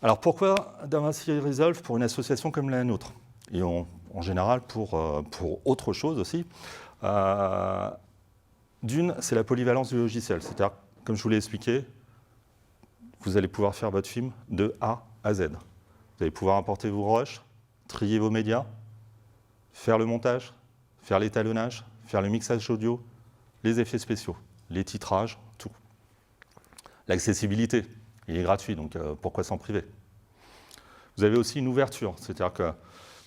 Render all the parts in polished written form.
Alors pourquoi DaVinci Resolve pour une association comme la nôtre? Et en général pour autre chose aussi. D'une, c'est la polyvalence du logiciel. C'est-à-dire, comme je vous l'ai expliqué, vous allez pouvoir faire votre film de A à Z. Vous allez pouvoir importer vos rushs, trier vos médias, faire le montage, faire l'étalonnage, faire le mixage audio, les effets spéciaux, les titrages, tout. L'accessibilité, il est gratuit, donc pourquoi s'en priver? Vous avez aussi une ouverture, c'est-à-dire que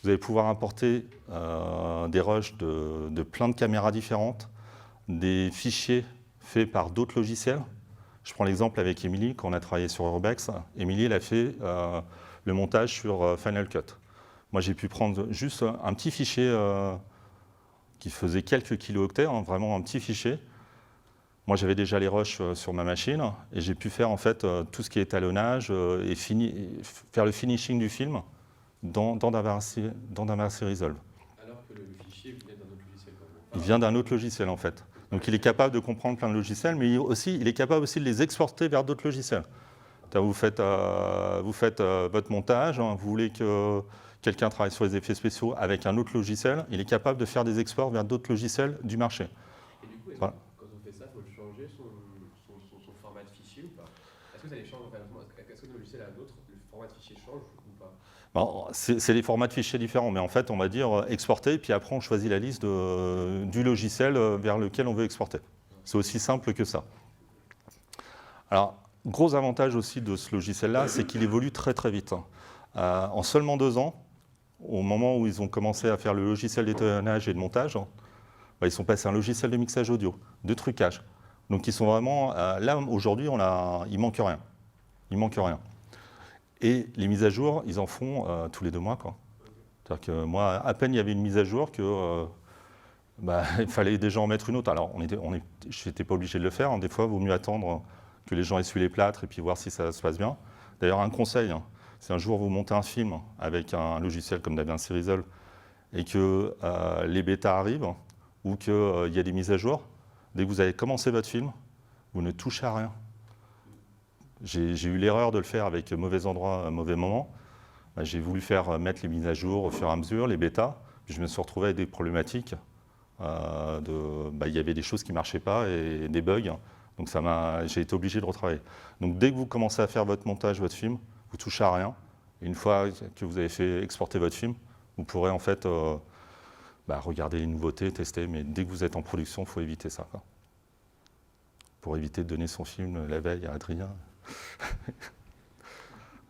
vous allez pouvoir importer des rushs de plein de caméras différentes, des fichiers faits par d'autres logiciels. Je prends l'exemple avec Émilie, quand on a travaillé sur Urbex. Émilie, elle a fait le montage sur Final Cut. Moi, j'ai pu prendre juste un petit fichier qui faisait quelques kilooctets, hein, vraiment un petit fichier. Moi, j'avais déjà les rushs sur ma machine et j'ai pu faire en fait tout ce qui est étalonnage et faire le finishing du film dans DaVinci Resolve. Alors que le fichier vient d'un autre logiciel comme Il vient d'un autre logiciel en fait. Donc il est capable de comprendre plein de logiciels, mais il est capable aussi de les exporter vers d'autres logiciels. Vous faites votre montage, hein, vous voulez que quelqu'un travaille sur les effets spéciaux avec un autre logiciel, il est capable de faire des exports vers d'autres logiciels du marché. Et du coup, voilà. Quand on fait ça, il faut changer son format de fichier ou pas? Est-ce que ça les change? Est-ce que le logiciel a un autre, le format de fichier change ou pas? Bon, c'est des formats de fichiers différents, mais en fait, on va dire exporter, puis après, on choisit la liste du logiciel vers lequel on veut exporter. C'est aussi simple que ça. Alors, gros avantage aussi de ce logiciel-là, c'est qu'il évolue très très vite. En seulement 2 ans, au moment où ils ont commencé à faire le logiciel d'étalonnage et de montage, ils sont passés à un logiciel de mixage audio, de trucage. Donc ils sont vraiment... là, aujourd'hui, il manque rien. Il manque rien. Et les mises à jour, ils en font tous les 2 mois. C'est-à-dire que moi, à peine il y avait une mise à jour que il fallait déjà en mettre une autre. Alors, je n'étais pas obligé de le faire. Hein. Des fois, il vaut mieux attendre que les gens essuient les plâtres et puis voir si ça se passe bien. D'ailleurs, un conseil, hein, si un jour vous montez un film avec un logiciel comme DaVinci Resolve et que les bêtas arrivent ou qu'il y a des mises à jour, dès que vous avez commencé votre film, vous ne touchez à rien. J'ai eu l'erreur de le faire avec mauvais endroit, mauvais moment. J'ai voulu mettre les mises à jour au fur et à mesure, les bêtas, puis je me suis retrouvé avec des problématiques. Il y avait des choses qui ne marchaient pas et des bugs. Donc j'ai été obligé de retravailler. Donc dès que vous commencez à faire votre montage, votre film, vous ne touchez à rien. Et une fois que vous avez fait exporter votre film, vous pourrez en fait regarder les nouveautés, tester. Mais dès que vous êtes en production, il faut éviter ça. Pour éviter de donner son film la veille à Adrien.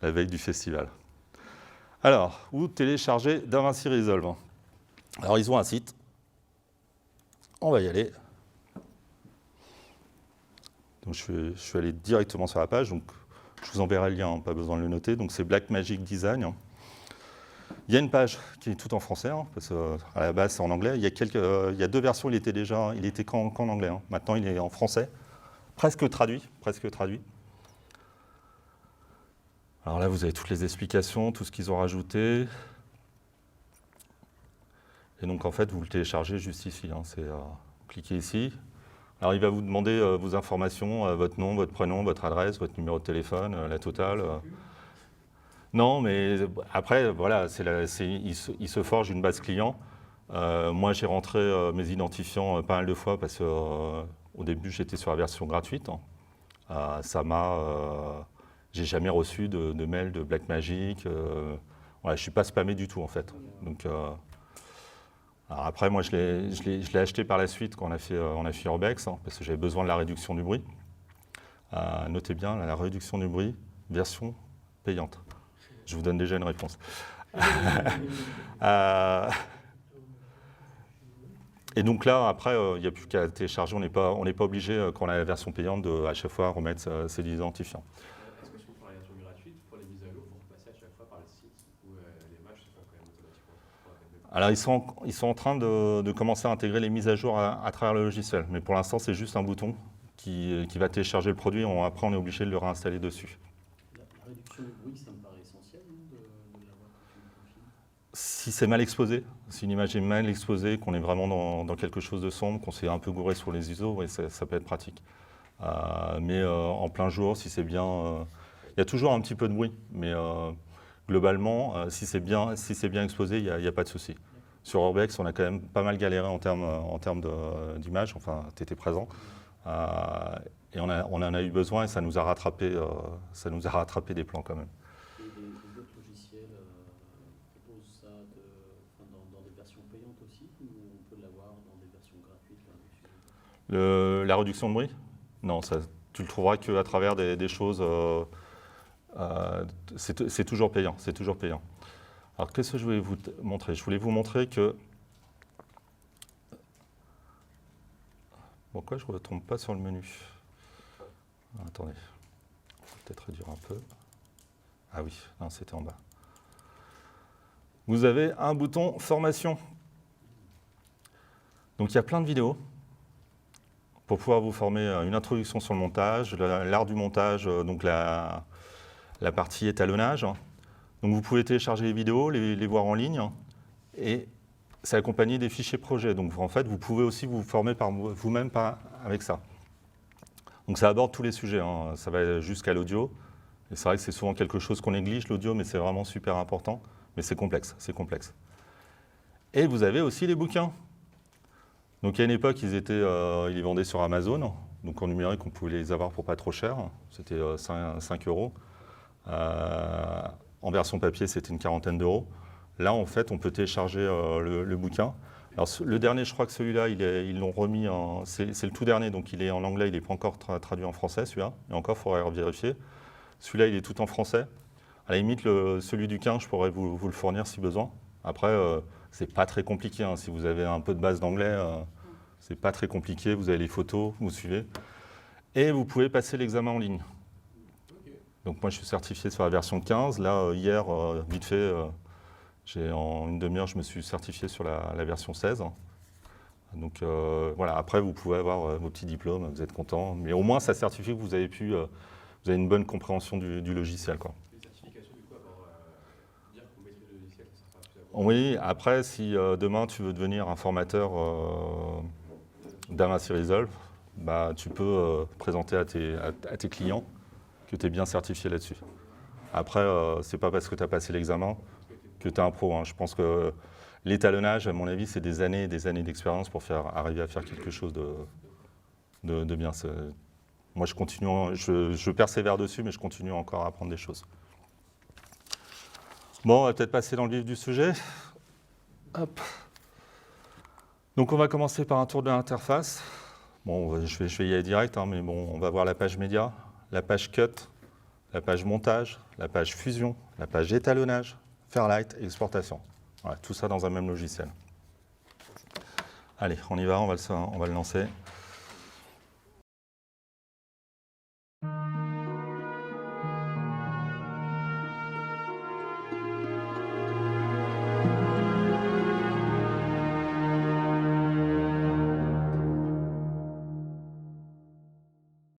La veille du festival. Alors, où télécharger DaVinci Resolve? Alors, ils ont un site. On va y aller. Donc, je suis allé directement sur la page. Donc, je vous enverrai le lien, hein, pas besoin de le noter. Donc, c'est Blackmagic Design. Il y a une page qui est toute en français, hein, parce qu'à la base, c'est en anglais. Il y a 2 versions, il était qu'en anglais. Hein. Maintenant, il est en français. Presque traduit. Alors là, vous avez toutes les explications, tout ce qu'ils ont rajouté. Et donc, en fait, vous le téléchargez juste ici. Hein, cliquez ici. Alors, il va vous demander vos informations, votre nom, votre prénom, votre adresse, votre numéro de téléphone, la totale. Non, mais après, voilà, il se forge une base client. Moi, j'ai rentré mes identifiants pas mal de fois parce qu'au début, j'étais sur la version gratuite. J'ai jamais reçu de mail de Blackmagic. Je ne suis pas spammé du tout, en fait. Donc, alors après, moi, je l'ai acheté par la suite quand on a fait Urbex, hein, parce que j'avais besoin de la réduction du bruit. Notez bien, la réduction du bruit, version payante. Je vous donne déjà une réponse. Et donc là, après, il n'y a plus qu'à télécharger. On n'est pas obligé, quand on a la version payante, de à chaque fois remettre ses identifiants. Est-ce que si on prend la version gratuite, pour les mises à jour, il faut repasser à chaque fois par le site où les matchs se font quand même automatiquement? Alors, ils sont en train de commencer à intégrer les mises à jour à travers le logiciel. Mais pour l'instant, c'est juste un bouton qui va télécharger le produit. Après, on est obligé de le réinstaller dessus. La réduction du bruit, ça me paraît essentiel de l'avoir quand tu le filmes. Si c'est mal exposé, si une image est mal exposée, qu'on est vraiment dans quelque chose de sombre, qu'on s'est un peu gouré sur les ISO, oui, ça peut être pratique. Mais en plein jour, si c'est bien... Il y a toujours un petit peu de bruit, mais globalement, si c'est bien exposé, il n'y a pas de souci. Sur Urbex, on a quand même pas mal galéré en termes d'image, enfin, tu étais présent. Et on en a eu besoin et ça nous a rattrapé des plans quand même. Et les autres logiciels proposent ça dans des versions payantes aussi, ou on peut l'avoir dans des versions gratuites là-dessus? La réduction de bruit? Non, ça, tu le trouveras qu'à travers des choses. C'est toujours payant, c'est toujours payant. Alors qu'est-ce que je voulais vous montrer? Je voulais vous montrer que. Pourquoi je ne retombe pas sur le menu? Attendez, je vais peut-être réduire un peu. Ah oui, non, c'était en bas. Vous avez un bouton formation. Donc il y a plein de vidéos pour pouvoir vous former une introduction sur le montage, l'art du montage, donc la partie étalonnage. Donc vous pouvez télécharger les vidéos, les voir en ligne, et c'est accompagné des fichiers projets. Donc en fait, vous pouvez aussi vous former par vous-même avec ça. Donc ça aborde tous les sujets, hein. Ça va jusqu'à l'audio. Et c'est vrai que c'est souvent quelque chose qu'on néglige, l'audio, mais c'est vraiment super important. Mais c'est complexe, c'est complexe. Et vous avez aussi les bouquins. Donc à une époque, ils les vendaient sur Amazon. Donc en numérique, on pouvait les avoir pour pas trop cher. C'était 5 €. En version papier, c'était une quarantaine d'euros. Là, en fait, on peut télécharger le bouquin. Alors, le dernier, je crois que celui-là, ils l'ont remis c'est le tout dernier, donc il est en anglais, il n'est pas encore traduit en français, celui-là. Et encore, il faudrait vérifier. Celui-là, il est tout en français. À la limite, celui du 15, je pourrais vous le fournir si besoin. Après, c'est pas très compliqué, hein. Si vous avez un peu de base d'anglais, c'est pas très compliqué. Vous avez les photos, vous suivez. Et vous pouvez passer l'examen en ligne. Donc moi, je suis certifié sur la version 15. Là, hier, vite fait, en une demi-heure, je me suis certifié sur la version 16. Donc voilà, après, vous pouvez avoir vos petits diplômes, vous êtes content. Mais au moins, ça certifie que vous avez une bonne compréhension du logiciel, quoi. Les certifications, du coup, avant dire qu'on maîtrise le logiciel, ça sera plus à voir. Oui, après, si demain, tu veux devenir un formateur d'Amasi Resolve, bah, tu peux présenter à tes clients que tu es bien certifié là-dessus. Après, c'est pas parce que tu as passé l'examen que tu es un pro, hein. Je pense que l'étalonnage, à mon avis, c'est des années et des années d'expérience pour arriver à faire quelque chose de bien. Moi, je continue, je persévère dessus, mais je continue encore à apprendre des choses. Bon, on va peut-être passer dans le vif du sujet. Hop. Donc, on va commencer par un tour de l'interface. Bon, je vais y aller direct, hein, mais bon, on va voir la page média, la page cut, la page montage, la page fusion, la page étalonnage, Fairlight et exportation. Voilà, tout ça dans un même logiciel. Allez, on y va, on va le lancer.